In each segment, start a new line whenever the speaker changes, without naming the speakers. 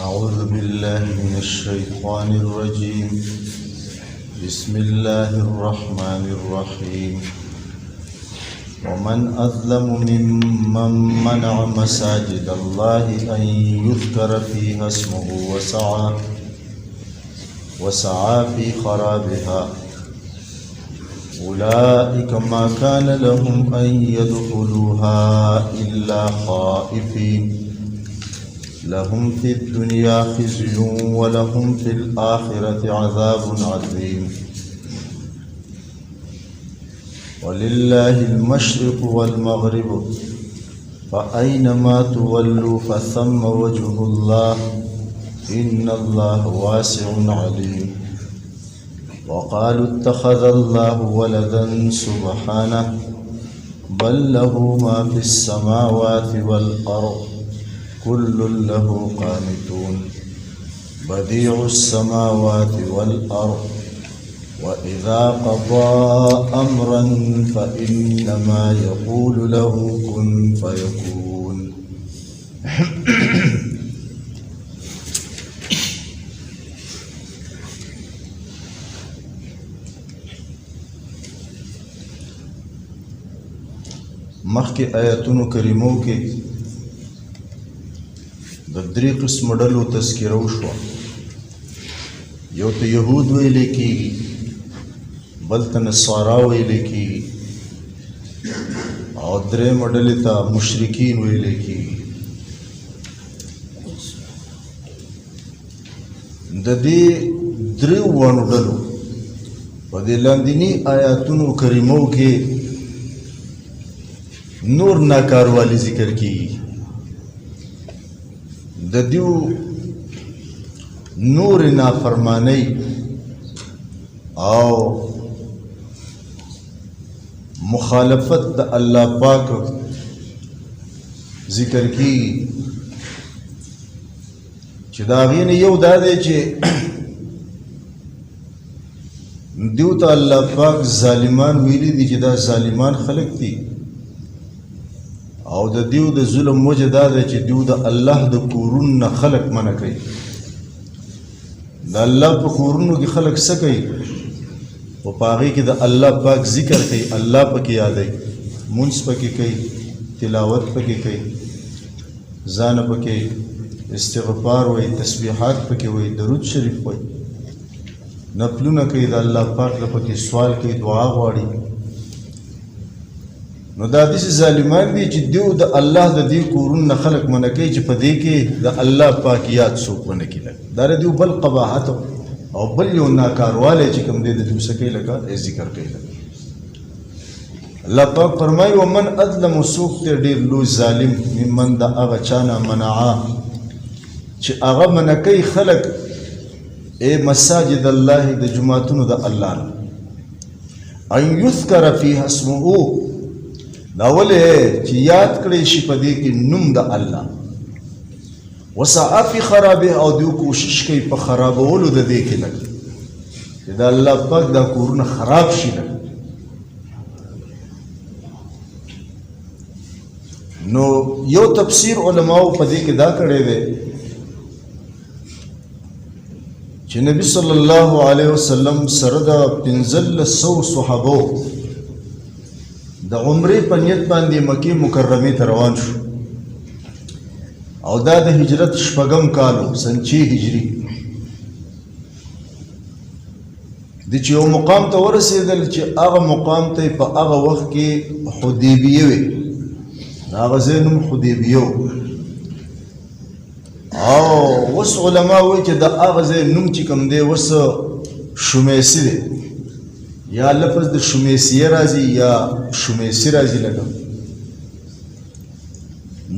أعوذ بالله من الشيطان الرجيم. بسم الله الرحمن الرحيم. ومن أظلم ممن منع مساجد الله أن يذكر فيها اسمه وسعى في خرابها أولئك ما كان لهم أن يدخلوها إلا خائفين لهم في الدنيا خزي ولهم في الآخرة عذاب عظيم. ولله المشرق والمغرب فأينما تولوا فثم وجه الله إن الله واسع عليم. وقالوا اتخذ الله ولدا سبحانه بل له ما في السماوات والأرض كل له قانتون بديع السماوات والأرض وإذا قضى أمرا فإنما يقول له كن فيكون. مخکې آیاتونو کریمو کې د درې قسم ډلو تذکره وشوه. یو ته یهود ویلې کېږي، بل ته نصارا ویلې کېږي، او درېیمه ډلې ته مشرکین ویلې کېږي. د دې درېو واړو ډلو په دې لاندیني آیاتونو کریمو کې نور ناکاروالی ذکر کېږي. د دیو نور نافرمانی او مخالفت د الله پاک ذکر کی چې دا غین یو دا دی چې دیو ته الله پاک ظالمان ویلي دي چې دا ظالمان خلق دي، او د دیو د ظلم وجه دا دی چې دیو د الله د کورونو نه خلق منع کوي. د الله په کورونو کې خلق څه کوي؟ په هغې کې د الله پاک ذکر کوي، الله پکې یادوي، مونځ پکې کوي، تلاوت پکې کوي، ځان پکې استغفار وایي، تسبیحات پکې وایي، درود شریف وایي، نفلونه کوي، د الله پاک نه پکې سوال کوي، دعا غواړي. نو دا داسې ظالمان دي چې دیو د الله د دې کورونو نه خلق منع کوي چې په دې کې د الله پاک یاد څوک ونه کړي. دا د دیو بل قباحت او بل یو ناکاروالی چې کوم دی د دیو څه کوي لکه ذکر کوي. الله پاک فرمایي ومن اظلم څوک دی ډېر لوی ظالم ممن د هغه چا نه منعا چې هغه منع کوي خلق مساجد الله د جوماتونو د الله نه ان یذکر فیها اسمه دا ولې چې یاد کړی شي په دې کې نوم د الله، وسعى فی خرابه او دیو کوشش کوي په خرابولو د دې کې لګ چې د الله پاک دا کورونه خراب شي. نو یو تفسیر علماو په دې کې دا کړی دی چې نبی صلی الله علیه وسلم سره د 1500 صحابو د عمرې په نیت باندې مکې مکرمې ته روان شو، او دا د هجرت شپږم کالو سن 6 هجري د چې یو مقام ته ورسېدل چې هغه مقام ته په هغه وخت کې حدیبیه وي، هغه ځای نوم حدیبیه و. او اوس علما وایي چې د هغه ځای نوم چې کوم دی اوس شمیسي دی، یا لفظ د شمیسیه راځي یا شمیسی راځي. لکه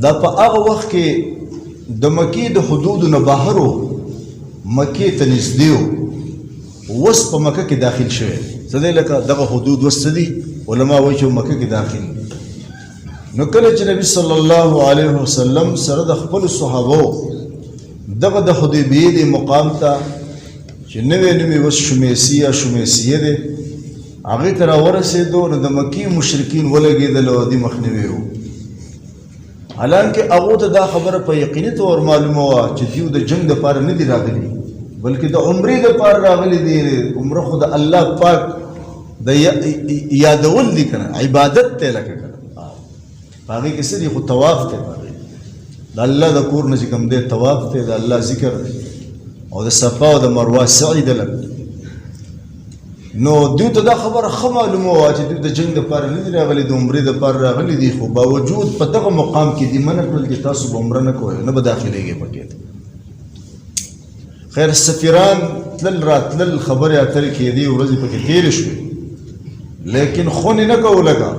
دا په هغه وخت کې د مکې د حدودو نه بهر و، مکې ته نږدې و، اوس په مکه کې داخل شوی. څه دی لکه دغه حدود اوس څه دي؟ علما وایي چې مکه کې داخل. نو کله چې نبي صلی الله علیه وسلم سره د خپلو صحابو دغه د حدیبیې د مقام ته چې نوی نوم یې اوس شمیسی یا شمیسیه دی هغې ته راورسېدو، نو د مکې مشرکین ولګېدل او د مخنیوی و. حالانکه هغو ته دا خبره په یقیني طور معلومه وه چې دیو د جنګ دپاره نه دي راغلي بلکې د عمرې دپاره راغلي دي. عمره خو د الله پاک د یادول دي که نه، عبادت دی لکه که نه. په هغې کې څه دي؟ خو طواف دی. په هغې د الله د کور نه چې کوم دی طواف دی، د الله ذکر دی او د صفا او د مروه سعی دی لکه. نو دوی ته دا خبره ښه معلومه وه چې دوی د جنګ دپاره نه دي راغلي، د عمرې دپاره راغلي دي، خو باوجود په دغه مقام کې دي منع کړل چې تاسو به عمره نه کوئ، نه به داخلېږئ پکې. خیر سفیران تلل راتلل، خبرې اترې کېدې، ورځې پکې تېرې شوې، لیکن خونې نه کوو لکه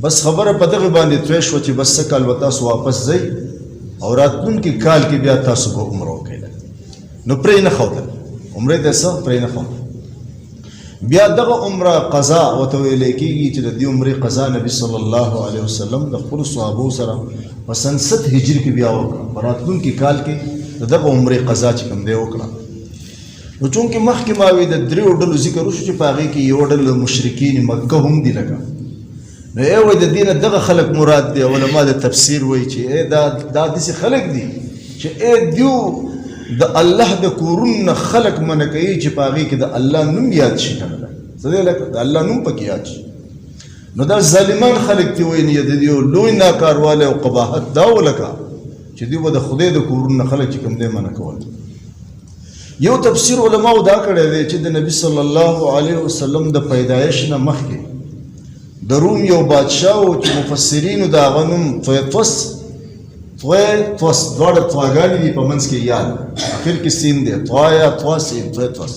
بس خبره په دغې باندې توی شوه چې بس څه کال به تاسو واپس ځئ او راتلونکي کال کې بیا تاسو به عمره وکئ. نو پرې نه ښودل، عمرې ته څه پرې نه ښودل. بیا دغه عمره قضا ورته ویلی کېږي چې د دې عمرې قضا نبي صلی الله علیه وسلم د خپلو صحابو سره په سن 7 هجري کې بیا وکړه. په راتلونکي کال کې د دغه عمرې قضا چې کوم دی وکړه. نو چونکې مخکې ما وی د 3 ډلو ذکر وشو چې په هغې کې یو ډله مشرکین مکه هم دي لکه. نو ای وایي د دې نه دغه خلک مراد دی. علما د تفسیر وایي چې دا داسې خلک دي چې دیو د الله د کورونو نه خلک منع کوي چې په هغې کې د الله نوم یاد شي که نه ده، څه دی لکه د الله نوم پکې یاد شي. نو دا ظالمان خلک دي وایي نه د دې لوی ناکاروالی او قباحت دا و لکه چې دوی به د خدای د کورونو نه خلک چې کوم دی منع کول. یو تفسیر علماو دا کړی دی چې د نبي صلی الله علیه وسلم د پیدایش نه مخکې د روم یو بادشاه و چې مفسرینو د هغه نوم طویطس دواړه طواګانې دي په منځ کې یاد، اخر کې سین دی، طوایا طواسین طویطس،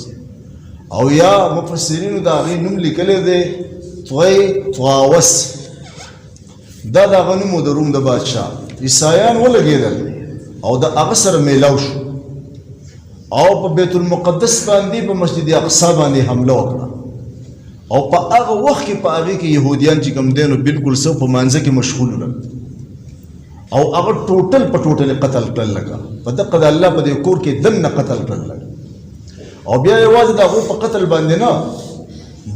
او یا مفسرینو د هغې نوم لیکلی دی طواوس. دا د هغه نوم و د روم د بادشاه. عیسایان ولګېدل او د هغه سره میلاو شو او په بیت المقدس باندې په مسجد اقصی باندې حمله وکړه او په هغه وخت کې په هغې کې یهودیان چې کوم دی نو بلکل څه په مانځه کې مشغول ول او هغه ټوټل په ټوټل قتل کړل لکه په دقه د الله په دې کور کې دننه قتل کړل. او بیا یوازې د هغو په قتل باندې نه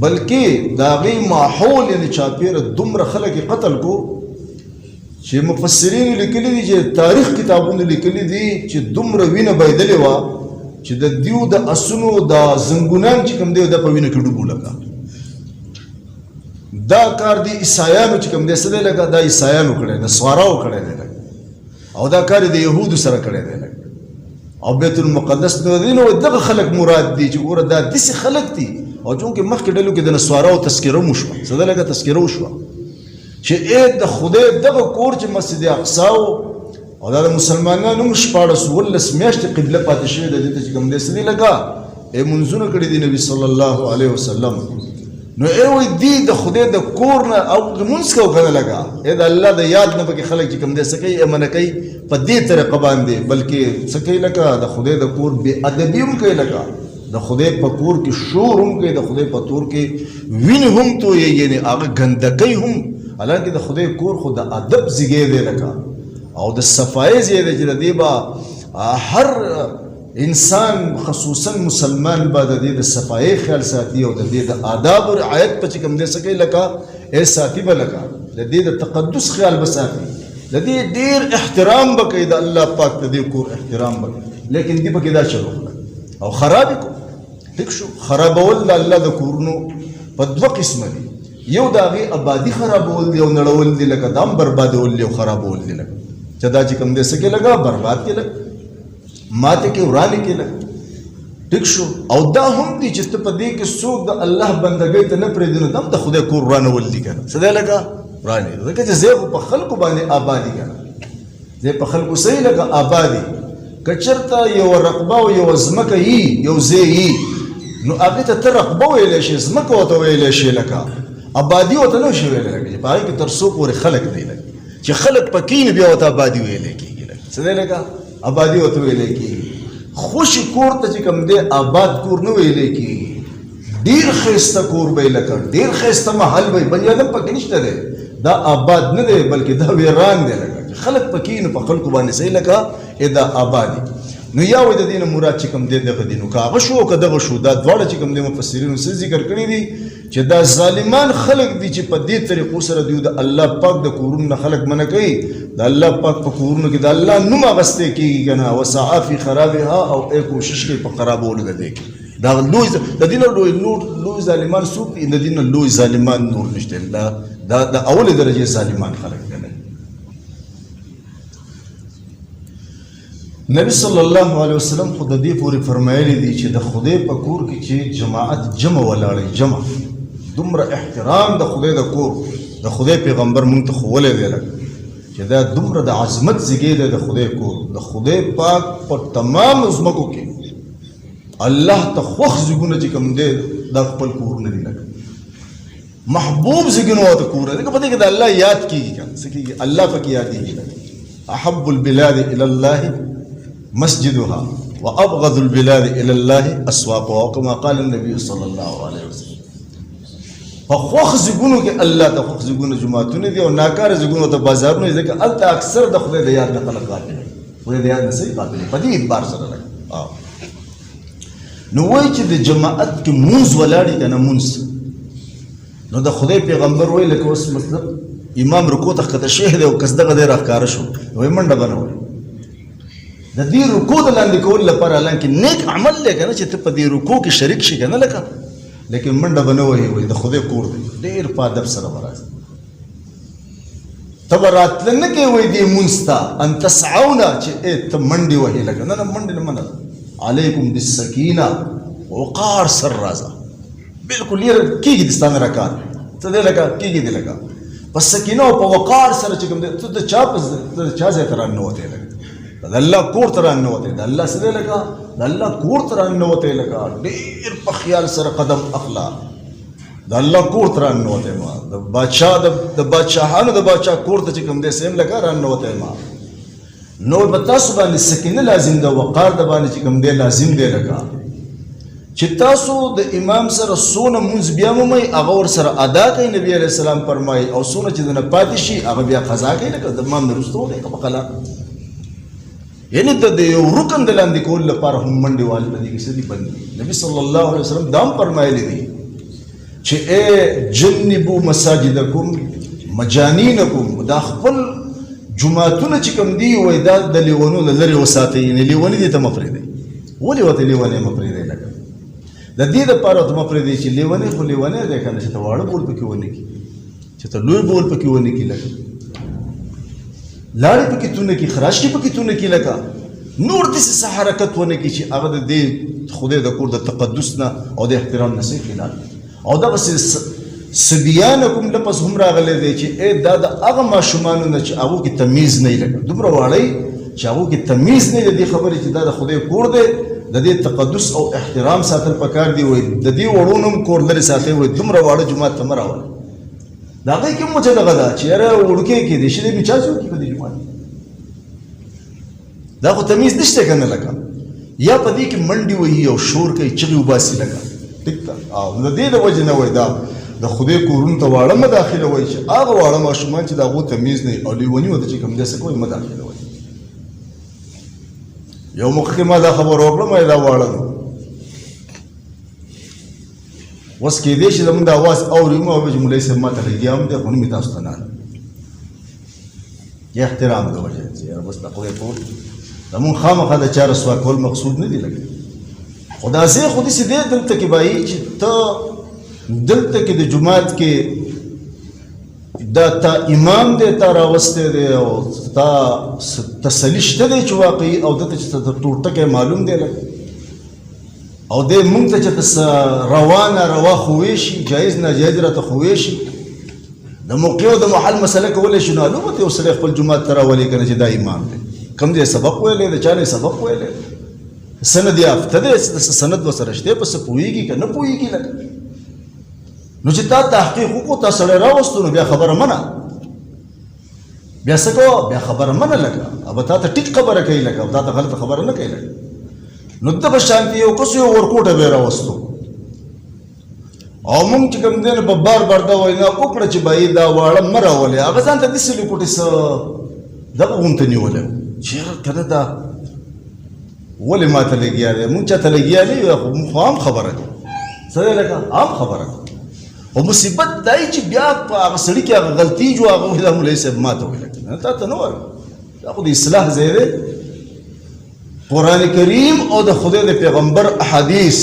بلکې د هغې ماحول یعنې چاپېره دومره خلک یې قتل کو چې مفسرینو لیکلي دي چې تاریخ کتابونو لیکلي دي چې دومره وینه بهېدلې وه چې د دیو د اسونو د زنګونان چې کوم دی دا په وینه کې ډوب لکه. دا کار دی عیسایانو چې کوم دی څه دی لکه دا عیسایانو کړی دی، نصاراو کړی دی لکه، او دا کار یې د یهودو سره کړی دی لکه. او بیت المقدس نو دغه خلک مراد دي چې ګوره دا داسې خلک دي. او چونکې مخکې ډلو کې د نصاراو تذکره هم وشوه، څه دی لکه تذکره وشوه چې د خدای دغه کور چې مسجد اقصی او دا د مسلمانانو هم 14 میاشتې قبله پاتې شوې ده، دې ته چې کوم دی څه دی لکه منځونه کړي دي نبي صلی الله علیه وسلم. نو وایي دی د خدای د کور نه او لمونځ کوو که نه لکه د الله د یاد نه پکې خلک چې کوم دی څه کوي منع کوي په دې طریقه باندې، بلکې څه کوي لکه د خدای د کور بې ادبي هم کوي لکه د خدای په کور کې شور هم کوي، د خدای په تور کې وینې هم تویي، یعنې هغه ګندګۍ هم. حالانکې د خدای کور خو د ادب زیږی دی لکه او د صفایي ځای دی چې د دې به هر انسان خصوصا مسلمان به د دې د صفایي خیال ساتي او د دې د آداب او رعایت په چې کوم دی څه کوي لکه ساتي به لکه د دې د تقدس خیال به ساتي، د دې ډېر احترام به کوي، د الله پاک د دې کور احترام به کوي. لیکن دې پکې دا چلو او خراب کو ټیک شو. خرابول د الله د کورونو په 2 قسمه دي، یو د هغې آبادي خرابول دی او نړول دی لکه دا هم بربادول دی او خرابول دی لکه چې دا چې کوم دی څه کې لګه برباد کې لګه ماته کې ورانې کې لګه ټیک شو. او دا هم دي چې ته په دې کې څوک د الله بندګۍ ته نه پرېږدي نو دا هم د خدای کور ورانول دي که نه څه دی لکه ورانې، ځکه چې ځای خو په خلکو باندې آبادي که نه ځای په خلکو صحیح لکه آبادي. که چېرته یوه رقبه او یوه ځمکه یي یو ځای یي نو هغې ته ته رقبه ویلی شي، ځمکه ورته ویلی شي لکه آبادي ورته نه شي ویلی لکه چې په هغې کې تر څو پورې خلک دی لکه چې خلک پکې نه بیا ورته آبادي ویلی کېږي لکه څه دی لکه آبادي ورته ویلی کېږي. خوشي کور ته چې کوم دی آباد کور نه ویلی کېږي، ډېر ښایسته کور به یې لکه ډېر ښایسته محل به یې بني ادم پکې نشته دی، دا آباد نه دی بلکې دا ویران دی لکه خلک پکې نو په خلکو باندې صحیح لکه دا آبادي. نو یا وایي د دې نه مراد چې کوم دی دغه دي، نو که هغه شو که دغه شو، دا دواړه چې کوم دی مفسرینو څه ذکر کړي دي چې دا ظالمان خلق دي چې په دې طریقو سره دوی د الله پاک د کورونو نه خلق منع کوي د الله پاک په کورونو کې د الله نوم اغوستی کېږي که نه وسعا فی خرابها او ای کوشش کوي په خرابولو د دې کې دا لوی د دې نه لوی ظالمان څوک دي د دې نه لوی ظالمان نور نشته دا د اولې درجې ظالمان خلق دي نبی صلی الله علیه وسلم خود دې پورې فرمایلی دي چې د خدای په کور کې چې جماعت جمع ولاړی جمع دومره احترام د خدای د کور د خدای پیغمبر مونږ ته ښوولی دی لکه چې دا دومره د عظمت زیږی دی د خدای کور د خدای پاک په تمام ځمکو کې الله ته خوښ زیږونه چې کوم دی دا خپل کورونه دي لکه محبوب زیږونه ورته کور دی په دې کې د الله یاد کېږي که څه کېږي الله پکې یادېږي احب البلاد الى الله مسجدها وابغض البلاد الى الله اسواقها وكما قال النبي صلى الله عليه وسلم فخوخ زګونو کې الله ته خوخ زګونو جمعهونه دي او ناکار زګونو ته بازارونه دي ځکه الته اکثر د خدای د یاد نه خلک غافل دي خدای د یاد نه صحیح غافل دي په دې اعتبار سره راځي نو وایي چې د جماعت کې مونځ ولاړی کنه مونځ نو د خدای پیغمبر وایي لکه اوس مطلب امام رکوع ته ښکته شوی دی او کس دغه دی راښکاره شو وایي منډه به نه وایي د دې رکوع د لاندې کولو لپاره حالانکه نیک عمل دی که نه چې ته په دې رکوع کې شریک شي که نه لکه لیکن منډه به نه وهي وایي د خدای کور دی ډېر په ادب سره به راځي ته به راتله نه کوې وایي دې مونځ ته ان تسعونه چې ته منډې وهې لکه نه نه منډې نه منه علیکم بالسکینه وقار سر راځه بلکل یې کېږي دې ستا نه رکات څه دی لکه کېږي دې لکه په سکینه او په وقار سره چې کوم دی ته د چا ځای ته راننوتی لکه د الله کور ته راننوتی د الله څه دی لکه د الله کور ته راننوتی لکه ډېر په خیال سره قدم اخله د الله کور ته راننوتی ما د بادشاهانو د بادشاه کور ته چې کوم دی سیم لکه راننوتی ما نو به تاسو باندې سکینه لازم ده وقار د باندې چې کوم دی لازم دی لکه چې تاسو د امام سره څونه مونځ بیا مومئ هغه ورسره ادا کوئ نبي علیه السلام فرمایي او څونه چې دنه پاتې شي هغه بیا قضا کوئ لکه د امام نه وروسته وکړئ که په قلا یعنې د یو رکن د لاندې کولو لپاره هم منډې والي په دې کې څه دي بند دي نبي صلی الله علیه وسلم دا هم فرمایلی دي چې ای جنبو مساجدکم مجانینکم دا خپل جوماتونه چې کوم دي وایي دا د لیونو نه لرې وساتئ یعنې لیوني دې ته مه پرېږدئ ولې ورته لیونی مه پرېږدئ لکه د دې دپاره ورته مه پرېږدئ چې لیونی خو لیونی دی که نه چې ته واړه بول پکې ونه کړي چې ته لوی بول پکې ونه کړي لکه لاړې پکې تونه کړي خراشکې پکې تونه کړي لکه نور داسې څه حرکت ونه کړي چې هغه د دې خدای د کور د تقدس نه او د احترام نه څه خلاف او دغسې صبیانکم لفظ هم راغلی دی چې ای دا د هغه ماشومانو نه چې هغو کې تمیز نه وي لکه دومره واړی چې هغو کې تمیز نه وي د دې خبرې چې دا د خدای کور دی د دې تقدس او احترام ساتل پکار دی وایي د دې وړو نه هم کور لرې ساتئ وایي دومره واړه جومات ته مه راولئ د هغې کې هم وجه دغه ده چې یاره وړوکی کېدی شي دی نو چا څه وکړي په دې جومات دا خو تمیز نشته که نه لکه یا په دې کې منډې وهي او شور کوي چغې وباسي لکه ټیک ده او د دې د وجې نه وایي دا د خدای کورونو ته واړه مه داخله وایي چې هغه واړه ماشومان چې د هغو تمیز نه وي او لیوني ورته چې کوم دی څه کوي مه داخله وایي یو مخکې ما دا خبر وکړم دا واړه نو اوس کېدی شي زمونږ د اواز اوري مو او چې مولوي صاحب ما ته لګیا هم دی خو نه مې تاسو ته نه یا احترام د وجې چې یاره بس د خدای کور زمونږ خامخا د چا رسوا کول مقصود نه دی لګي خو داسې خو داسې دی دلته کې بایي چې ته دلته کې د جومات کې دا تا امام دی تا راوستی دی او تا تسلي شته دی چې واقعي او دته چې ته ټوټکی معلوم دی لکه او دی مونږ ته چې ته روانه روا خوی شي جایز ناجایز راته خوی شي د موقع او د محل مسله کولی شي نو الومته یو سړی خپل جومات ته راولي که نه چې دا امام دی کوم دی سبق ویلی د چا نه سبق ویلی سند یافته دی سند ورسره شته په څه پوهېږي که نه پوهېږي لکه نو چې تا تحقیق وکړو تا سړی راوستو نو بیا خبره منه بیا څه کوه بیا خبره منه لکه به تا ته ټیک خبره کوي لکه او تا ته غلطه خبره نه کوي لکه نو ته به شانتي یو کس یو ورکوټه به یې راوستو او مونږ چې کوم دی نو په بار بار دا وینا وکړه چې بهي دا واړه مه راولې هغه ځان ته داسې لوکوټې څه دغه غونته نیولی چې یاره که نه دا ولې ما ته لګیا دی مونږ چاته لګیا نه یو خو عام خبره کوو څه دی لکه عام خبره کوو او مصیبت دای چې بیا په هغه سړي کې هغه غلطي جو هغه وایي دا مولوي صاحب ما ته ویل تا ته نه وایم دا خو د اصلاح ځای دی قرآن کریم او د خدای د پیغمبر احادیث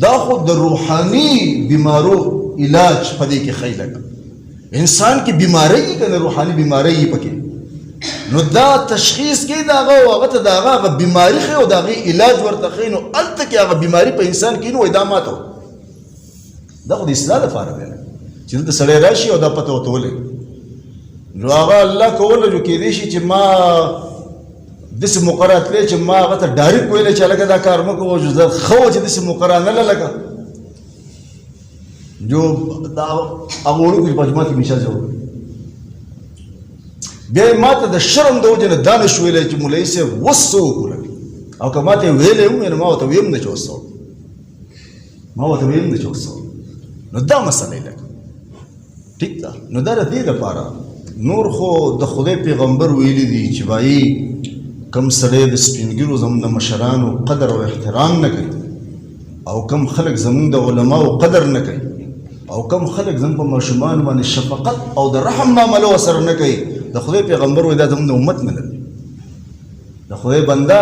دا خو د روحاني بیمارو علاج په دې کې ښیي لکه انسان کې بیماری که نه روحاني بیماری پکې نو دا تشخیص کوي د هغه او هغه ته د هغه بیماري ښیي او د هغې علاج ورته ښیي نو هلته کې هغه بیماري په انسان کې نو وایي دا ماته دا خو د اصلاح لپاره دی چې دلته سړی راشي او دا پته ورته ولګي نو هغه الله کولی نو کیدای شي چې ما داسې مقرره تللی چې ما هغه ته ډایرکټ ویلی چې هلکه دا کار مه کوه ښه وه چې داسې مقرره نه لکه جو دا هغه وړوکو چې په جومات کې میشه ځوړ بیا یې ما ته د شرم د وجې نه دا نه شو ویلی چې مولوي صاحب اوس څه وکړو او که ما ته یې ویلی هم نو ما ورته ویم نه چې اوس څه وکړو نو دا مسله لکه ټیک ده نو دا د دې لپاره نور خو د خدای پیغمبر ویلي دي چې وایي کم سړی د سپینګیرو زموږ د مشرانو قدر او احترام نه کوي او کم خلک زموږ د علماو قدر نه کوي او کم خلک زموږ په ماشومانو باندې شفقت او د رحم معامله ورسره نه کوي د خدای پیغمبر وایي دا زموږ د امت نه لري د خدای بنده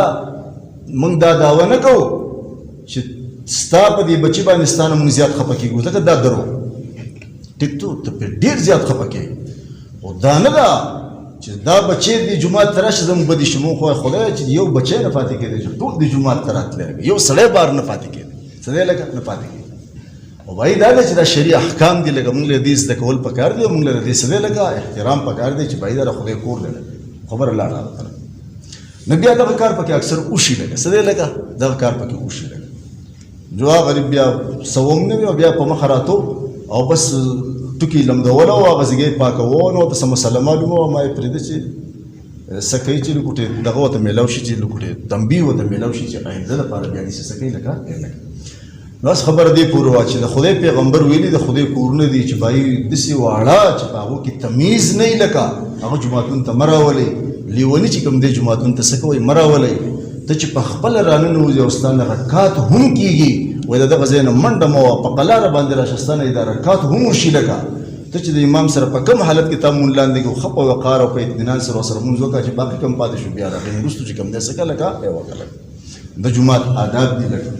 موږ دا دعوه نه کوو چې ستا په دې بچي باندې ستا نه موږ زیات خفه کېږو ځکه دا درو ټیک ته پرې ډېر زیات خفه کېږي او دا نه ده چې دا بچی د جومات ته راشي زموږ بدې شي مونږ خو خدای چې یو بچی نه پاتې کېدی چې ټول د جومات ته راتلی یو سړی بار نه پاتې کېدی سړی لکه نه پاتې کېدی او وایي دا دی چې دا شرعي احکام دي لکه مونږ له دې زده کول پکار دي مونږ له دې سړی لکه احترام پکار دی چې وایي دا خدای کور دی خبره لاړه نو بیا دغه کار پکې اکثر اوشي لکه سړی لکه دغه کار پکې اوشي لکه جو غریب بیا سوم نه وي بیا په مخ راتو او بس ټوکې لمدول او هغه ځای پاکول او څه مسله معلومه وه ما یې پرېږده چې څه کوي چې لوکوټې دغه ورته میلاو شي چې لوکوټې تنبیه ورته میلاو شي چې آینده لپاره بیا داسې څه کوي لکه نو بس خبره دې پورې وه چې د خدای پیغمبر ویلي د خدای کورونه دي چې بایي داسې واړه چې په هغو کې تمیز نه وي لکه هغه جوماتونو ته مه راولئ لیوني چې کوم دی جوماتونو ته څه کوئ مه راولئ ته چې په خپله راننوځي او ستا نه رکات هم کېږي وایي د دغه ځای نه منډه مه وه په قلاره باندې راشه ستا نه یې دا رکات هم وشي لکه ته چې د امام سره په کوم حالت کې تا مونږ لاندې کړو ښه په وقار او په اطمینان سره ورسره مونځ وکړه چې باقي کم پاتې شو بیا د هغې وروستو چې کوم دی څه کړه لکه یې وکړه د جومات آداب دي لکه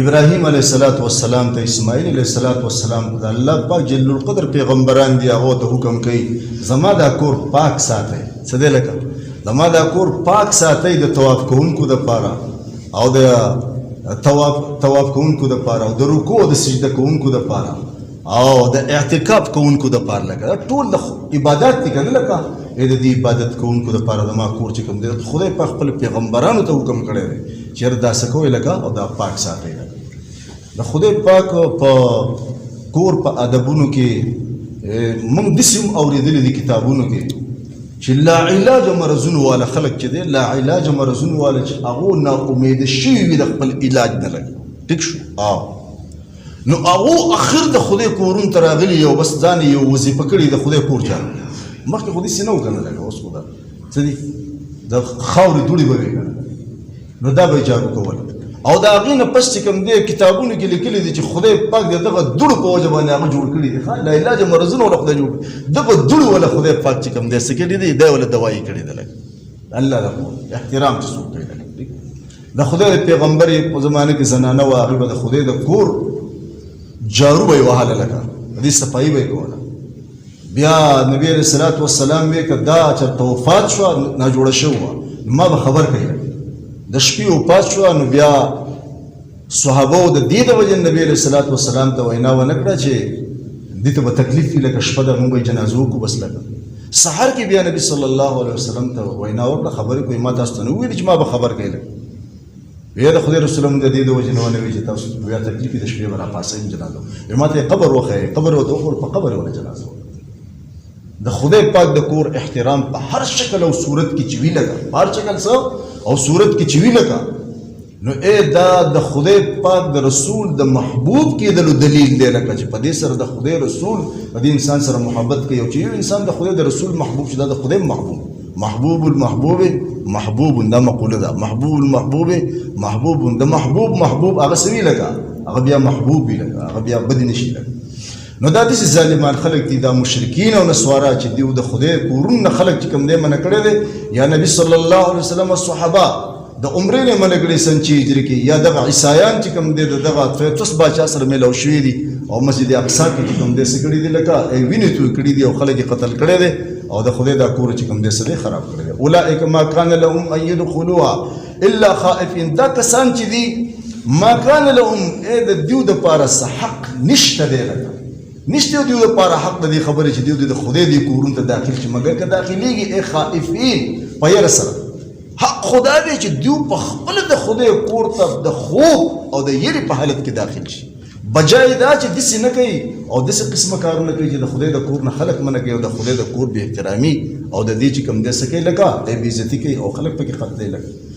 ابراهیم علیه السلام ته اسماعیل علیه السلام د الله پاک جل القدر پیغمبران دي هغو ته حکم کوي زما دا کور پاک ساتئ څه دی لکه زما دا کور پاک ساتئ د طواف کوونکو دپاره او د طواف کوونکو دپاره او د رکوع د سجده کوونکو دپاره او د اعتکاف کوونکو دپاره لکه دا ټول د عبادت دي که نه لکه د دې عبادت کوونکو دپاره زما کور چې کوم دی خدای پاک خپل پیغمبرانو ته حکم کړی دی چې یاره دا څه کوئ لکه او دا پاک ساتئ لکه د خدای پاک په کور په ادبونو کې موږ داسې هم اورېدلي دي کتابونو کې چې لا علاج مرضونو والا خلک چې دی لا علاج مرضونو والا چې هغو ناامیده شوي وي د خپل علاج نه لګي ټیک شو نو هغو اخر د خدای کورونو ته راغلي یو بس ځان یو وظیفه کړي د خدای کور جارو مخکې خو داسې نه و که نه لګه اوس خو دا څه دي د خاورې دوړې به وې که نه نو دا به یې جارو کول او د هغې نه پس چې کوم دی کتابونو کې لیکلي دي چې خدای پاک د دغه دوړو په وجه باندې هغه جوړ کړي دي لا علاج مرضونه وله خدای جوړ کړي دغه دوړو وله خدای پاک چې کوم دی څه کړي دي دی وله دوایي کړې ده لږ الله د احترام چې څوک کوي د خدای د پیغمبر په زمانه کې زنانه وه هغې به د خدای د کور جارو به یې وهله لکه د دې صفایي به یې کوله بیا نبي علیه السلام وایي که دا چېرته وفات شوه ناجوړه شوې وه ما به خبر کوي د شپې وفات شوه نو بیا صحابو د دې د وجې نبي علیه السلام ته وینا ونه کړه چې دې ته به تکلیف وي لکه شپه ده موږ به یې جنازه وکړو بس لکه سحر کې بیا نبي صلی الله علیه وسلم ته وینا وکړه خبرې کوي ما تاسو ته نه وویل چې ما به خبر کوي لکه بیا د خدای رسول هم د دې د وجې نه ونه وي چې تاسو بیا تکلیف د شپې به راپاڅئ جنازه ما ته یې قبر وښیئ قبر ورته وښول په قبر یې ونه جنازه وکړه د خدای پاک د کور احترام په هر شکل او صورت کې چې وي لکه هر شکل څه او صورت کې چې وي لکه نو دا د خدای پاک د رسول د محبوب کېدلو دلیل دی لکه چې په دې سره د خدای رسول په دې انسان سره محبت کوي او چې یو انسان د خدای د رسول محبوب شي دا د خدای محبوب المحبوب محبوب دا مقوله ده محبوب المحبوب محبوب د محبوب هغه څه وي لکه هغه بیا محبوب وي لکه هغه بیا بد نشي لکه نو دا داسې ظالمان خلک دي دا مشرکین او نسوارا چې دیو د خدای کورونه خلک چې کوم دی منع کړی دی یا نبی صلی الله علیه وسلم صحابه د عمرې نه منع کړي سن چې هجري کې یا دغه عیسایان چې کوم دی دغه فیتوس باچا سره میلاو شوي دي او مسجد اقصی کې چې کوم دی څه کړي دي لکه وینې توی کړي دي او خلک یې قتل کړی دی او د خدای دا کور چې کوم دی څه دی خراب کړی دی اولئک ما کان لهم ان يدخلوها الا خائفین دا کسان چې دي ما کان لهم د دیو دپاره څه حق نشته دی لکه نشته دیو دپاره حق د دې خبرې چې دیو د خدای دې کورونو ته داخل شي مګر که داخلېږي ای خائفین په یره سره حق خدا دی چې دیو په خپله د خدای کور ته د خوب او د یرې په حالت کې داخل شي بجای دا چې داسې نه کوي او داسې قسمه کارونه کوي چې د خدای د کور نه خلک منع کوي او د خدای د کور بې احترامي او د دې چې کوم دی څه کوي لکه بې عزتي کوي او خلک پکې قتلوي لکه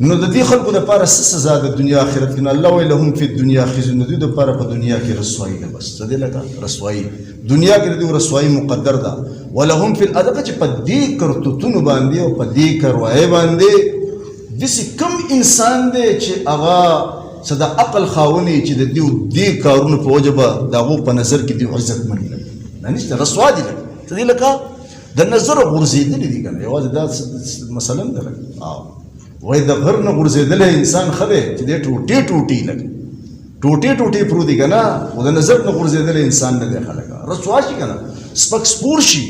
نو د دې خلکو دپاره څه سزا د دنیا آخرت کې نو الله وایي لهم فی الدنیا خزي نو دوی دپاره په دنیا کې رسوایي ده بس څه دی لکه رسوایي دنیا کې د دوی رسوایي مقدر ده ولهم فی الادقه چې په دې کرتوتونو باندې او په دې کروایۍ باندې داسې کم انسان دی چې هغه څه د عقل خاوني چې د دیو دې کارونو په وجه به د هغو په نظر کې دیو عزتمن نه نشته رسوا دي لکه څه دي لکه د نظر غورځېدلي دي که نه یوازې دا مثلا ده لکه وایي د غر نه غورځېدلی انسان ښه دی چې دی ټوټې ټوټې لکه ټوټې ټوټې پرو دي که نه خو د نظر نه غورځېدلی انسان نه دی ښه لکه رسوا شي که نه سپک سپور شي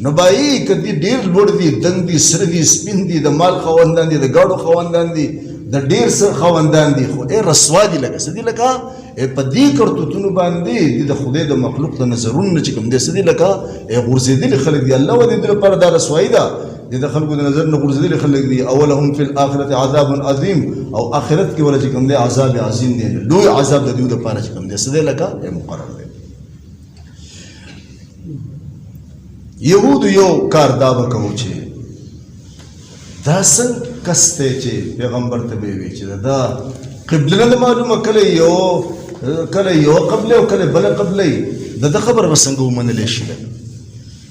نو بایي که دي ډېر لوړ دي دنګ دي سره دي سپین دي د مال خاوندان دي د ګاډو خاوندان دي د ډېر څه خاوندان دي خو رسوا دي لکه څه دي لکه په دې کرتوتونو باندې د خدای د مخلوق د نظرونو نه چې کوم دی څه دي لکه غورځېدلي خلک دي الله ولې دې لپاره دا رسوایي ده د خلکو د نظر نه غورځېدلي خلک دي اولهم فی الاخرة عذاب عظیم او آخرت کې ولا چې کوم دی عذاب عظیم دی لوی عذاب د دوی دپاره چې کوم دی څه دی لکه مقرر دی یهودو یو کار دا به کوو چې دا څنګه کس دی چې پیغمبر ته به وي چې دا قبله نه معلومه کله یو قبله او کله بله قبله د خبره به څنګه ومنلی شي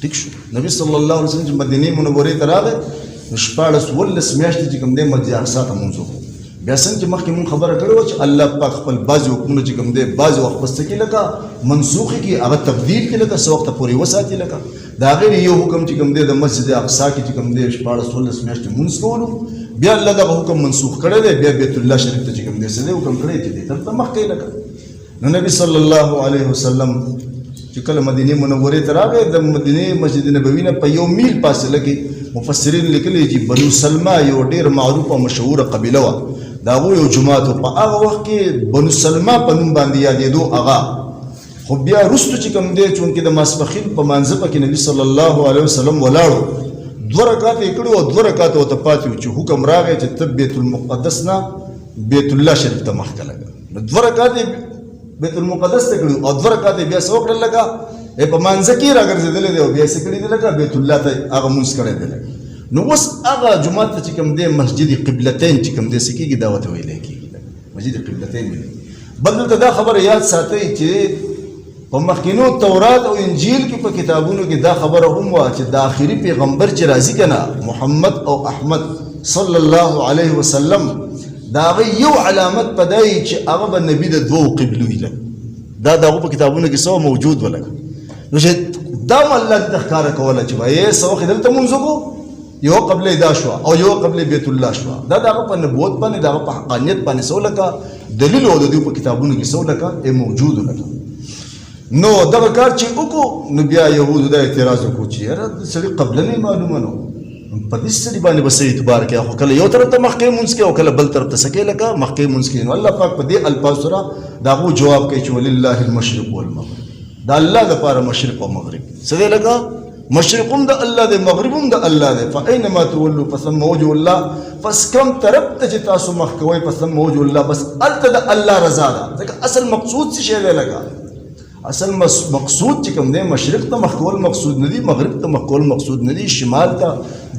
ٹھیک شو نبی صلی الله علیه وسلم چې مدینې منورې ته راغی نو 14 میاشتې چې کوم دی مسجد اقصی ته مونځ وکړو بیا څنګه چې مخکې مونږ خبره کړې وه چې الله پاک خپل بعضې حکمونه چې کوم دی بعضې وخت په څه کې لکه منسوخې کړي هغه تبدیل کړي لکه څه وخته پورې وساتي لکه د هغې یو حکم چې کوم دی د مسجد اقصی کې چې کوم دی 14 میاشتې مونځ کولو بیا الله دغه حکم منسوخ کړی دی بیا بیت الله شریف ته چې کوم دی څه دی حکم کړی چې دی تر ته مخکې لکه نو نبی صلی الله علیه وسلم چې کله مدینې منورې ته راغی د مدینې مسجد نبوي نه په 1 میل فاصله کې مفسرین لیکلي چې بنو سلمه یو ډېر معروفه مشهوره قبیله وه د هغو یو جومات و په هغه وخت کې بنو سلمه په نوم باندې یادېدو هغه خو بیا وروستو چې کوم دی چونکې د ماسپښین په مانځه پکې نبي صلی الله علیه وسلم ولاړو 2 رکعاته یې کړي او 2 رکعاته ورته پاتې وو چې حکم راغی چې ته بیت المقدس نه بیت الله شریف ته مخکې لګه نو 2 رکعاته بیت المقدس ته کړي او 2 رکعاته بیا څه وکړل لکه په مانځه کې راګرځېدلی دی او بیا څه کړي دی لکه بیت الله ته هغه مونځ کړی دی لکه نو اوس هغه جومات ته چې کوم دی مسجد قبلتین چې کوم دی څه کېږي دا ورته ویلی کېږي مسجد قبلتین ویلی بل دلته دا خبره یاد ساتئ چې په مخکینو تورات او انجیل کې په کتابونو کې دا خبره هم وه چې د آخري پیغمبر چې راځي که نه محمد او احمد صلی الله علیه وسلم د هغه یو علامت په دی چې هغه به نبي د 2 قبلو وي دا د هغو په کتابونو کې څه موجود ولکه نو چې دا م الله ته ښکاره کوله چې وایې څه وخت دلته مونځ وکړو یو قبله دا شوه او یو قبله بیت الله شوه دا د هغه په نبوت باندې د هغه په حقانیت باندې څه ولکه دلیل و د دوی په کتابونو کې څه ولکه موجود ولکه نو دغه کار چې وکړو نو بیا یهودو دا اعتراض وکړو چې یاره سړي قبله نه معلومه نو په دې سړي باندې به څه اعتبار کوي خو کله یو طرف ته مخکې مونځ کوي او کله بل طرف ته څه کوي لکه مخکې مونځ کوي نو الله پاک په دې الفاظ سره د هغو جواب کوي چې ولله المشرق والمغرب د الله دپاره مشرق او مغرب څه دی لکه مشرق هم د الله دی مغرب هم د الله دی فاینما تولوا فثم وجه الله پس کوم طرف ته چې تاسو مخ کوئ فثم وجه الله بس هلته د الله رضا ده ځکه اصل مقصود څه شی دی لکه اصل مقصود چې کوم دی مشرق ته مخ کول مقصود نه دی مغرب ته مخ کول مقصود نه دی شمال ته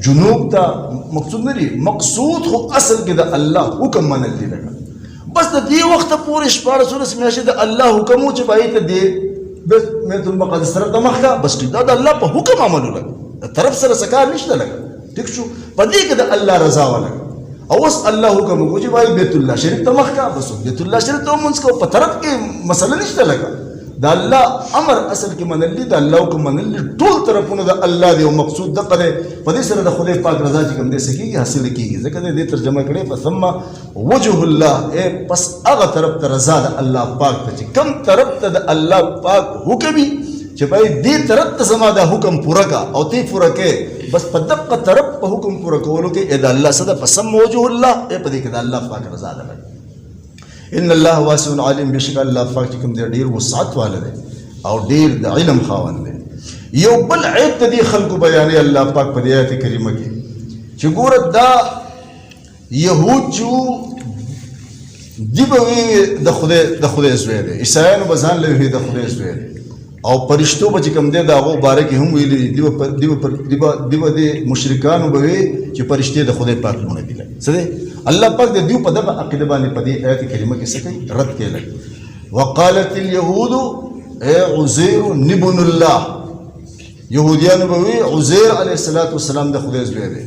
جنوب ته مقصود نه دی مقصود خو اصل کې د الله حکم منل دی لکه بس د دې وخته پورې 14 میاشتې د الله حکم و چې بهی ته دی بیت المقدس طرف ته مخ کا بس دا د الله په حکم عمل ولګ د طرف سره څه کار نشته لګ ټیک شو په دې کې د الله رضا ولګ او اس الله حکم کو چې وای بیت الله شریف ته مخ کا بس بیت الله شریف ته مونږ کو په طرف کې مسله نشته لګا دا الله امر اصل کې منلی دا الله حکم منلی ټول طرفونه دا الله دی او مقصود د قره په دې سره د خدای پاک رضا چې کوم دې سکیږي حاصل کیږي ځکه دې ترجمه کړي په ثم وجه الله پس هغه طرف ته رضا د الله پاک ته چې کم طرف ته د الله پاک حکمي چې په دې طرف ته زما دا حکم پورا کا او تی پورا کې بس په دغه طرف په حکم پورا کولو کې اې د الله صدا پسم وجه الله په دې کې د الله پاک رضا ده ان الله واسع علیم بشک الله پاک چې کوم دې ډیر وسعت والده او ډیر د علم خاوند دی یو بل عیب ته دي خلکو بیانې الله پاک په آیت کریمه کې چې ګوره دا يهود جو دی به د خدای زوی دی عیسایانو به ځان لوي د خدای زوی دی او پرشتو به چې کوم دی د هغو باره کې هم ویلي دیو د مشرکانو به وي چې فرشتې د خدای پاک لونه دي څه دی الله پاک د دیو په دغه عقیده باندې په دې آیت کریمه کې څه کوي رد کوي وقالت اليهود عزير ابن الله يهوديان به وي عزير عليه الصلاه والسلام د خدای زوی دی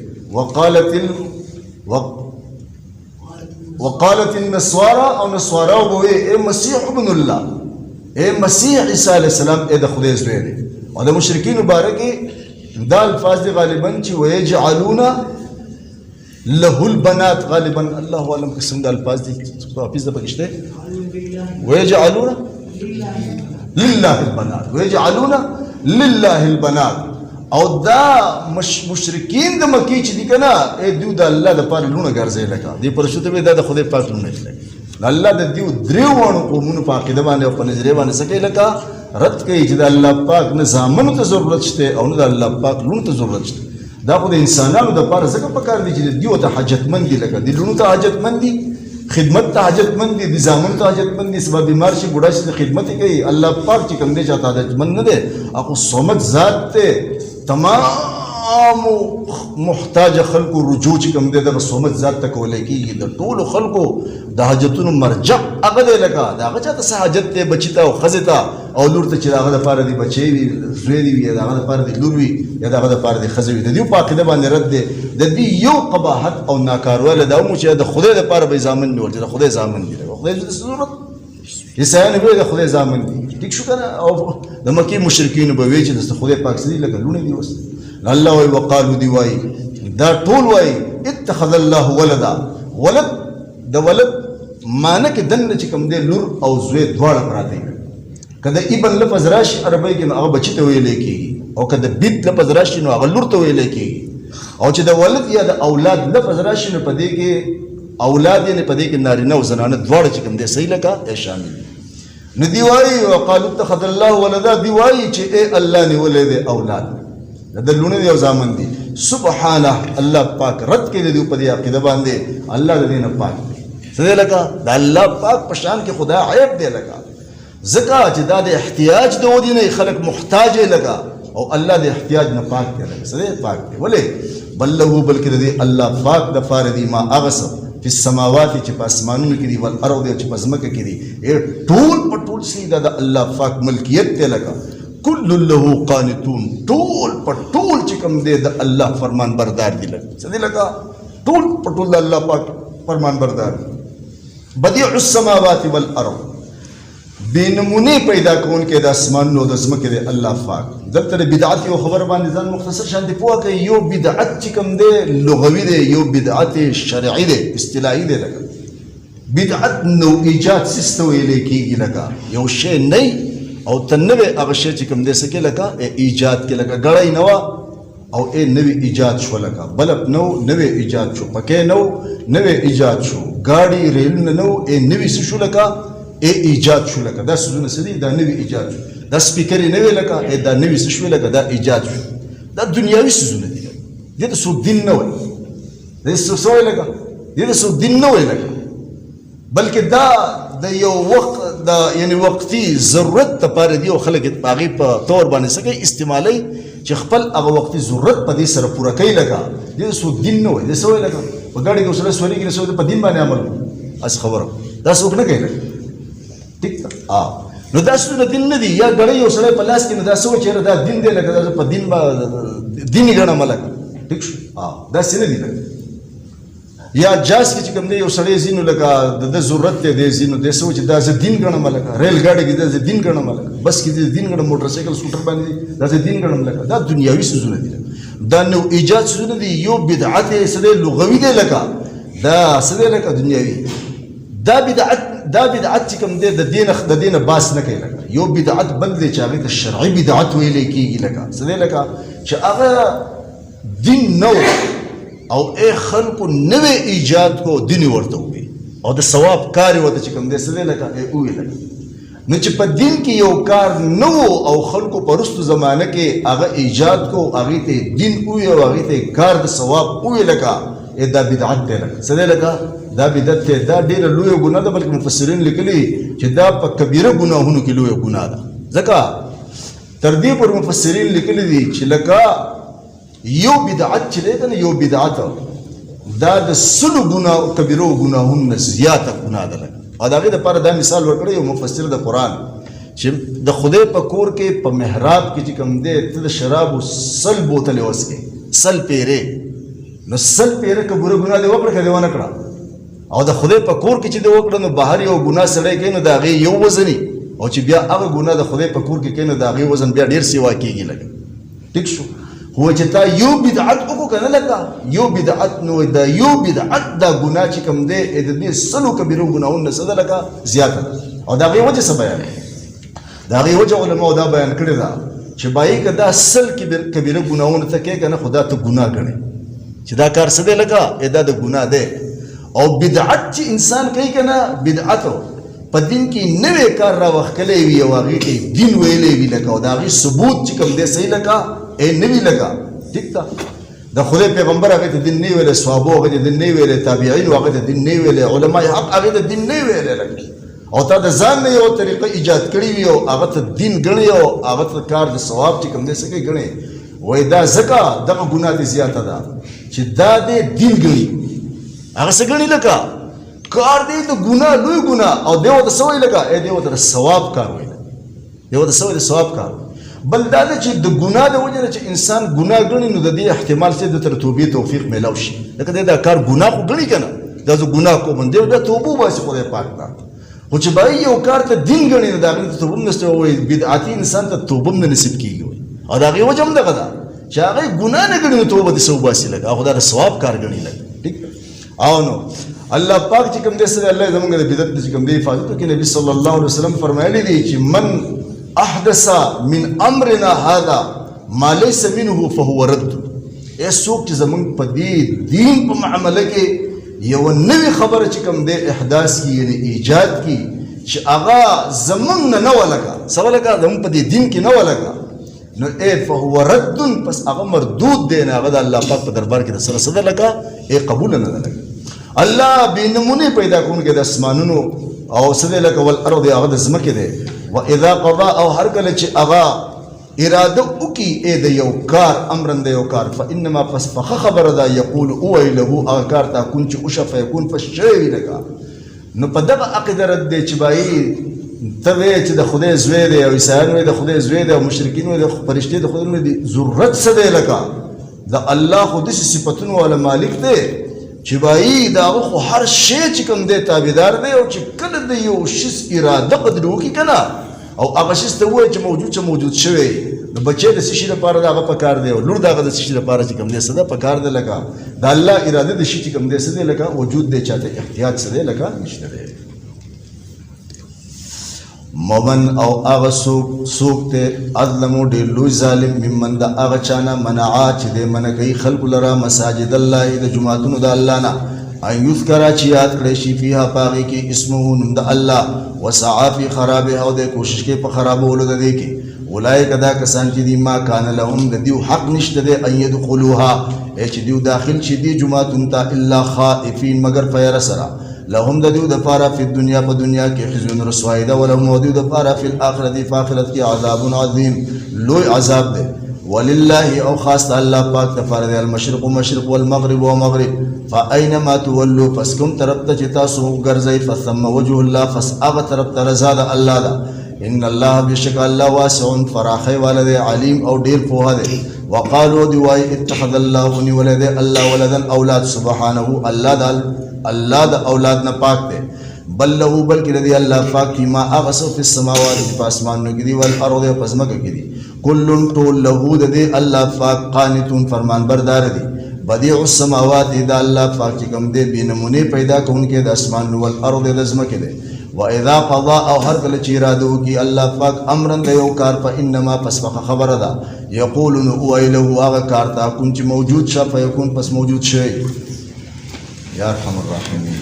وقالت النصارى او نصارى به وي مسيح ابن الله مسیح عیسی علیہ السلام د خدای زوی دی او د مشرکین مبارکي دا الفاظ دي غالبا چې ويجعلون له البنات غالبا الله اعلم قسم د الفاظ دي په حافظ د پکشته ويجعلون لله البنات ويجعلون لله البنات او دا مشرکین د مکی چې دي کنه دوی د الله د پاره لونه ګرځي لکه دی پرشته به د خدای پاک لونه دي الله د دیو دریوانو قومونو په عقیده باندې او په نظریه باندې سکه لکه رد کوي چې د الله پاک نظامونو ته ضرورت شته او نه د الله پاک لونو ته ضرورت شته دا خو د انسانانو د پاره څنګه پکار دي چې دیو ته حاجتمند دي لکه د لونو ته حاجتمند دي خدمت ته حاجتمند دي د زامن ته حاجتمند دي سبب بیمار شي بوډا شي خدمت کوي الله پاک چې کوم دې چاته حاجتمند نه دي اخو صمد ذات ته تمام محتاج خلقو رجوع چې کوم دې د صمد ذات ته کولای کیږي د ټول خلقو د حاجتونو مرجع هغه دی لکه دا هغه چاته څه حاجت دی بچی ته او ښځې ته او لور ته چې د هغه دپاره دي بچی وي زوی دي وي یا د هغه دپاره دي لور وي یا د هغه دپاره دي ښځه وي د دې په عقیده باندې رد دی د دې یو قباحت او ناکارواله دا مو چې د خدای دپاره به زامن نیول چې د خدای زامن دي خدای ته ضرورت عیسایان به د خدای زامن دي ټیک شو کنه او د مکې مشرکین به وی چې د خدای پاک سړي لکه لونه دي وس الله وی وقالو دی وای دا ټول وای اتخذ الله ولدا ولد د ولد معنی کې دنه چې کوم دی لور او زوی دواړه پراته کله ابن لفظ راشي عربی کې هغه بچی ته ویل کېږي او کله بیت لفظ راشي نو هغه لور ته ویل کېږي او چې د ولد یا د اولاد لفظ راشي نو پدې کې اولاد یې پدې کې نارینه او زنانه دواړه چې کوم دی صحیح لکه شامل نو دی وای وقالو اتخذ الله ولدا دی وای چې اے الله نه ولید اولاد د لونه دی او زامن دي سبحانه الله پاک رد کړي دی په دې عقیده باندې الله دې نه پاک څه لکه د الله پاک په شان کې خدا عیب دی لکه ځکه چې دا د احتیاج د ودی نه خلق محتاج لکه او الله د احتیاج نه پاک دی لکه څه پاک دی ولې بل له بلکې دی الله پاک د فارض ما اغس په السماوات چې په اسمانونو کې دی ول ارض چې په ځمکه کې دی ټول په ټول سیده د الله پاک ملکیت دی لکه کل له قانتون ټول په ټول چې کوم دی د الله فرمان بردار دي لکه څه دی لکه ټول په ټول د الله پاک فرمان بردار بديع السماوات والارض بنمونه پیدا کون کې د اسمان نو د ځمکې د الله پاک دلته بدعت او خبر باندې ځان مختصر شان دی پوهه کوي یو بدعت چې کوم دی لغوي دی یو بدعت شرعي دی اصطلاحي دی لکه بدعت نو ایجاد سیسته ویل کېږي لکه یو شی نه او تنوي هغه شی چې کوم دی سکه لکه ایجاد کې لکه غړای نو او نوی ایجاد شو لکه بلب نو نوی ایجاد شو پکې نو نوی ایجاد شو گاڑی ریل نو نوی شو لکه ایجاد شو لکه دا سونه سدي دا نوی ایجاد شو دا سپیکر نوی لکه دا نوی شو لکه دا ایجاد شو دا دنیاوی سونه دي دې څه دین نه وای دې څه وای لکه دې څه دین نه وای لکه بلکې دا د یو وخت دا یعنی وقتی ضرورت ته پاره دی او خلک باغی په تور باندې سکه استعمالي چې خپل هغه وختي ضرورت په دې سره پوره کوي لکه دې څه دین نه وای دې څه وای لکه په ګاډي کې سره سوري کې سره په دین باندې عمل اس خبره دا څوک نه کوي ټیک نو دا څه دین نه دی یا ګاډي یو سره په لاس کې نو دا څه چې دا دین دی لکه دا په دین باندې دیني غنا ملک ټیک دا څه نه دی یا جاز کې چې کوم دی یو سړی ځینو لکه د ضرورت دی دی ځینو دی سوچ دا زه دین ګڼم لکه ریل گاډي کې دا زه دین ګڼم لکه بس کې دې دین ګڼم موټر سایکل سکوټر باندې دا زه دین ګڼم لکه دا دنیاوي سوزونه دي دا نو ایجاد سوزونه دي یو بدعت سره لغوي دی لکه دا سره لکه دنیاوي دا بدعت چې کوم دی د دین باس نه کوي لکه یو بدعت بل دی چې هغه ته شرعي بدعت ویل کېږي لکه سره لکه چې هغه دین نو او اے خلقو نوے ایجاد کو دینی ورته وي او د ثواب کار ورته چې کوم دی سره لکه ای وی لکه نو چې په دین کې یو کار نو او خلقو پرستو زمانه کې هغه ایجاد کو هغه ته دین وی او هغه ته کار د ثواب وی لکه ای دا بدعت دی لکه سره لکه دا بدعت دی دا ډیره لوی ګناه ده بلکې مفسرین لیکلي چې دا په کبیره ګناهونو کې لوی ګناه ده ځکه تر دې پر مفسرین لیکلي دي چې لکه یو بدعت چې دی کنه یو بدعت دا د سلو ګناه کبیرو ګناهونو نه زیاته ګناه ده او د هغې دپاره دا مثال ورکړی یو مفسر د قرآن چې د خدای په کور کې په محراب کې چې کوم دی ته د شرابو 100 بوتلې وڅکې 100 پیرې نو 100 پیرې کبیره ګناه دې وکړه که دې ونه کړه او د خدای په کور کې چې دې وکړه نو بهر یو ګناه سړی کوي نو د هغې یو وزن او چې بیا هغه ګناه د خدای په کور کې کوي نو د هغې وزن بیا ډېر سیوا کېږي لکه ټیک شو هو چې تا یو بدعت وکړو که نه لکه یو بدعت نو دا یو بدعت دا ګناه چې کوم دی د دې سلو کبیرو ګناهونو نه څه ده لکه زیاته ده او د هغې وجه څه بیانوي د هغې وجه علماو دا بیان کړې ده چې بایي که دا 100 کبیره ګناهونو ته کوې که نه خو دا ته ګناه ګڼې چې دا کار څه دی لکه دا د ګناه دی او بدعت چې انسان کوي که نه بدعت په دین کې نوی کار راوښکلی وي او هغې ته دین ویلی وي لکه او د هغې ثبوت چې کوم دی صحیح لکه اے نوی لگا ٹھیک تا دا خدای پیغمبر هغه ته دین نه ویل صحابه هغه ته دین نه ویل تابعین هغه ته دین نه ویل علماء حق هغه ته دین نه ویل لکه او تا د ځان نه یو طریقه ایجاد کړی وي او هغه ته دین ګڼي او هغه ته کار د ثواب چې کوم دی څه کوي ګڼي وای دا ځکه دغه ګناه دې زیاته ده چې دا دې دین ګڼي هغه څه ګڼي لکه کار دی د ګناه لوی ګناه او دی ورته څه وایي لکه دی ورته د ثواب کار وایي دی ورته څه وایي د ثواب کار بل دا ده چې د ګناه د وجې نه چې انسان ګناه ګڼي نو د دې احتمال چې د تر توبې توفیق میلاو شي لکه دی دا کار ګناه خو ګڼي که نه دا زه ګناه کوم دی بیا توبه وباسي خدای پاک ته خو چې باید یو کار ته دین ګڼي نو د هغې ته توبه هم نشته وایي بدعتي انسان ته توبه هم نه نصیب کېږي وایي او د هغې وجه هم دغه ده چې هغه ګناه نه ګڼي نو توبه دې څه وباسي لکه هغه دا د ثواب کار ګڼي لکه ټیک او نو الله پاک چې کوم دی سره الله زمونږ د بدعت چې کوم دی حفاظت وکړي نبي صلی الله علیه وسلم فرمایلی دی چې من احدث من امرنا هذا ما ليس منه فهو رد اے څوک چې زمونږ په دې دین په معامله کې یو نوې خبره چې کوم دی احداث کی یعنی ایجاد کی چې هغه زمونږ نه نه ولکه څه ولکه زمونږ په دې دین کې نه ولکه نو اے فهو رد پس هغه مردود دی نه هغه د الله پاک په دربار کې د سره څه ده لکه اے قبول نه ده لکه الله بې نمونې پیدا کوونکی د اسمانونو او څه دی لکه والارض هغه د ځمکې دی واذا قضا او هر کله چې هغه اراده وکي اے د یو کار امرن د یو کار فانما پس فخ خبر دا یقول او له هغه کار ته كن چې اوشه فیکون فشوي لکه نو په دغه عقیده رد دی چې بایي ته وایې چې د خدای زوی دی او عیسایان وایي د خدای زوی دی او مشرکین وایي د فرشتې د خدای دی ضرورت څه دی لکه د الله خو داسې صفتونو والا مالک دی چې بایي د هغه خو هر شی چې کوم دی تابعدار دی او چې کله د یو شیز اراده قدر وکړي که نه او هغه شیز ته ووایي چې موجود څه موجود شوی نو بچی د څه شي لپاره د هغه پکار دی او لور د هغه د څه شي لپاره چې کوم دی څه ده پکار دی لکه د الله اراده د شي چې کوم دی څه دی لکه وجود دی چاته احتیاط څه دی لکه نشته دی مومن او هغه څوک ته اظلمو ډېر لوی ظالم ممن د هغه چا نه منعا چې دی منع کوي خلکو لره مساجد الله د جوماتونو د الله نه ان یذکر چې یاد کړی شي فیها په هغې کې اسمه نوم د الله وسعا فی خرابها او د کوشش کوي په خرابولو د دې کې اولئک دا کسان چې دي ما کان لهم د دیو حق نشته دی ان یدخلوها چې دیو داخل شي دي جوماتونو ته الا خائفین مگر په یره سره لهم د دیو د پاره په دنیا په دنیا کې خزیون رسوایی ده ولهم دیو د پاره په آخرت په آخرت کې عذاب عظیم لوی عذاب ده ولله او خاص الله پاک د پاره د المشرق مشرق والمغرب ومغرب فاینما تولوا فسکم طرف ته چې تاسو ګرځئ فثم وجه الله فس هغه طرف ته رضا د الله ده ان الله بشک الله واسع فراخي والد علیم او ډیر په هده وقالو دی وای اتخذ الله ولد الله ولدا اولاد سبحانه الله د اولاد نه پاک دی بل له بلکې دی الله پاک ما اغسو فی السماوات په اسمانونو کې دی ول ارض په ځمکه کې دی کل طول له دی الله پاک قانتون فرمان بردار دی بدیع السماوات دا الله پاک کوم دی بنمونه پیدا کوونکې د اسمان ول ارض د ځمکه دی واذا قضى او هر کله چې اراده وکي الله پاک امرن د یو کار په انما پس خبره ده یقولون او ایله هغه کار ته کوم چې موجود شه فیکون پس موجود شي یا ارحم الراحمین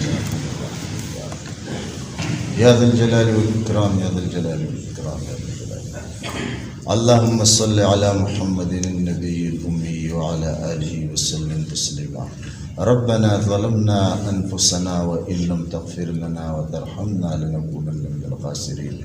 یا ذا الجلال والاکرام یا ذا الجلال والاکرام یا ذا الجلال اللهم صل على محمد النبي الامي وعلى اله وسلم تسليما ربنا ظلمنا أنفسنا وإن لم تغفر لنا وترحمنا لنكونن من الخاسرين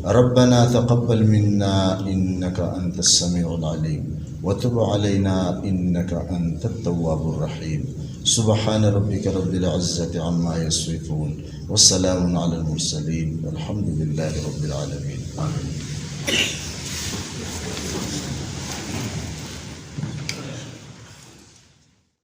ربنا تقبل منا إنك أنت السميع العليم وتب علينا إنك أنت التواب الرحيم سبحان ربك رب العزة عما يصفون والسلام على المرسلين والحمد لله رب العالمين آمين